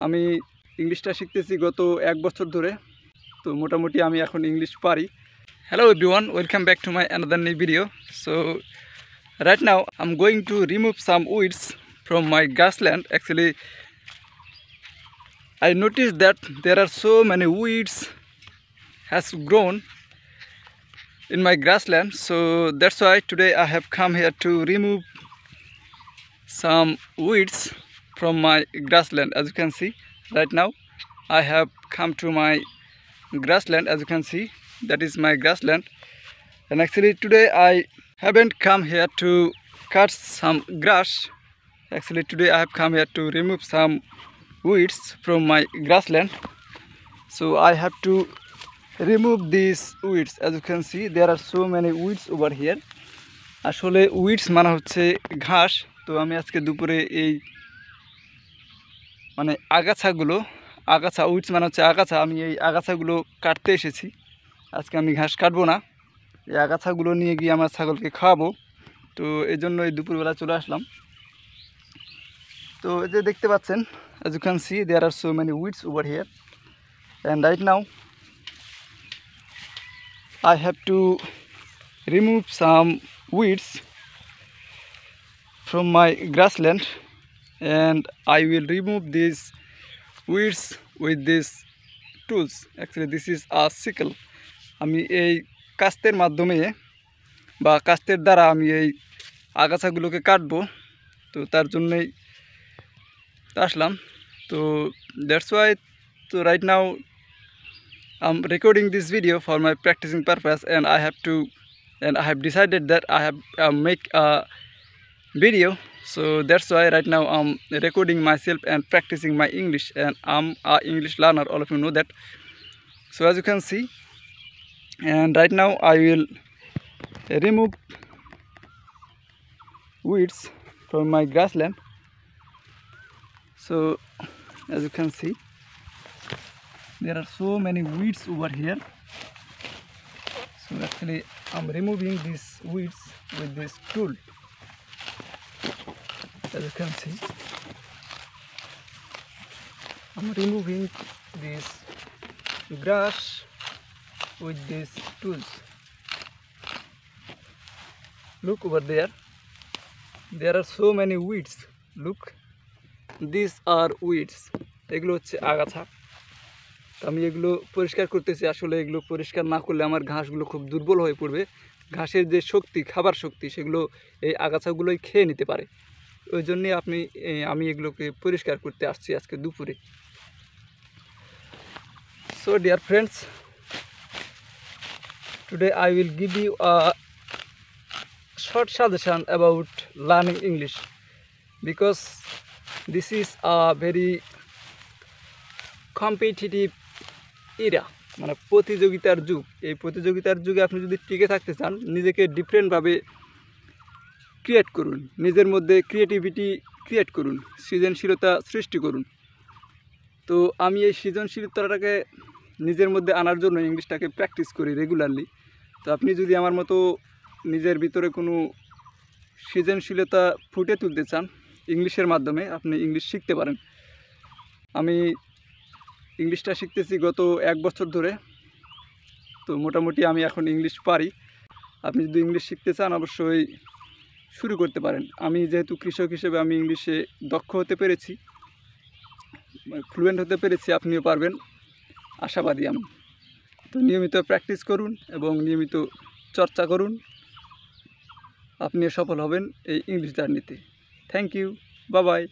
আমি ইংলিশটা শিখতেছি গত 1 বছর ধরে। তো মোটামুটি আমি এখন ইংলিশ পারি। Hello everyone, welcome back to my another new video. So right now I'm going to remove some weeds from my grassland. Actually I noticed that there are so many weeds has grown in my grassland, so that's why today I have come here to remove some weeds from my grassland. As you can see right now I have come to my grassland. As you can see, that is my grassland, and actually today I haven't come here to cut some grass. Actually today I have come here to remove some weeds from my grassland. So I have to remove these weeds. As you can see, there are so many weeds over here. আসলে weeds মানে হচ্ছে ঘাস। তো আমি আজকে দুপুরে এই মানে আগাছা উইডস মানে হচ্ছে আগাছা, আমি এই আগাছাগুলো কাটতে এসেছি। আজকে আমি ঘাস কাটবো না, এই আগাছাগুলো নিয়ে গিয়ে আমার ছাগলকে খাওয়াবো। তো এই জন্য এই দুপুরবেলা চলে আসলাম। তো এই যে দেখতে পাচ্ছেন, as you can see there are so many weeds over here, and right now I have to remove some weeds from my grassland, and I will remove these weeds with this tools. Actually this is a sickle. আমি এই কাস্তের মাধ্যমে বা কাস্তের দ্বারা আমি এই আগাছাগুলোকে কাটবো। তো তার জন্যই আসলাম। তো দ্যাটস ওয়াই, তো right now I'm recording this video for my practicing purpose, and I have decided that I have make a video. So that's why right now I'm recording myself and practicing my English, and I'm an English learner, all of you know that. So as you can see, and right now I will remove weeds from my grassland. So as you can see there are so many weeds over here. So actually I'm removing these weeds with this tool. As you can see, I'm removing this grass with these tools. Look over there, there are so many weeds. Look, these are weeds. এগুলো হচ্ছে আগাছা। আমি এগুলো পরিষ্কার করতেছি। আসলে এগুলো পরিষ্কার না করলে আমার ঘাসগুলো খুব দুর্বল হয়ে পড়বে। ঘাসের যে শক্তি, খাবার শক্তি, সেগুলো এই আগাছাগুলোই খেয়ে নিতে পারে। ওই জন্যই আমি এগুলোকে পরিষ্কার করতে আসছি আজকে দুপুরে। So dear friends, today I will give you a short suggestion about learning English, because this is a very competitive era, মানে প্রতিযোগিতার যুগ। এই প্রতিযোগিতার যুগে আপনি যদি টিকে থাকতে চান, নিজেকে ডিফারেন্টভাবে ক্রিয়েট করুন, নিজের মধ্যে ক্রিয়েটিভিটি ক্রিয়েট করুন, সৃজনশীলতা সৃষ্টি করুন। তো আমি এই সৃজনশীলতাটাকে নিজের মধ্যে আনার জন্য ইংলিশটাকে প্র্যাকটিস করি রেগুলারলি। তো আপনি যদি আমার মতো নিজের ভিতরে কোনো সৃজনশীলতা ফুটে তুলতে চান ইংলিশের মাধ্যমে, আপনি ইংলিশ শিখতে পারেন। আমি ইংলিশটা শিখতেছি গত 1 বছর ধরে। তো মোটামুটি আমি এখন ইংলিশ পারি। আপনি যদি ইংলিশ শিখতে চান অবশ্যই শুরু করতে পারেন। আমি যেহেতু কৃষক হিসেবে আমি ইংলিশে দক্ষ হতে পেরেছি, ফ্লুয়েন্ট হতে পেরেছি, আপনিও পারবেন, আশাবাদী আমি। তো নিয়মিত প্র্যাকটিস করুন এবং নিয়মিত চর্চা করুন, আপনিও সফল হবেন এই ইংলিশ জার্নিতে। Thank you, bye by.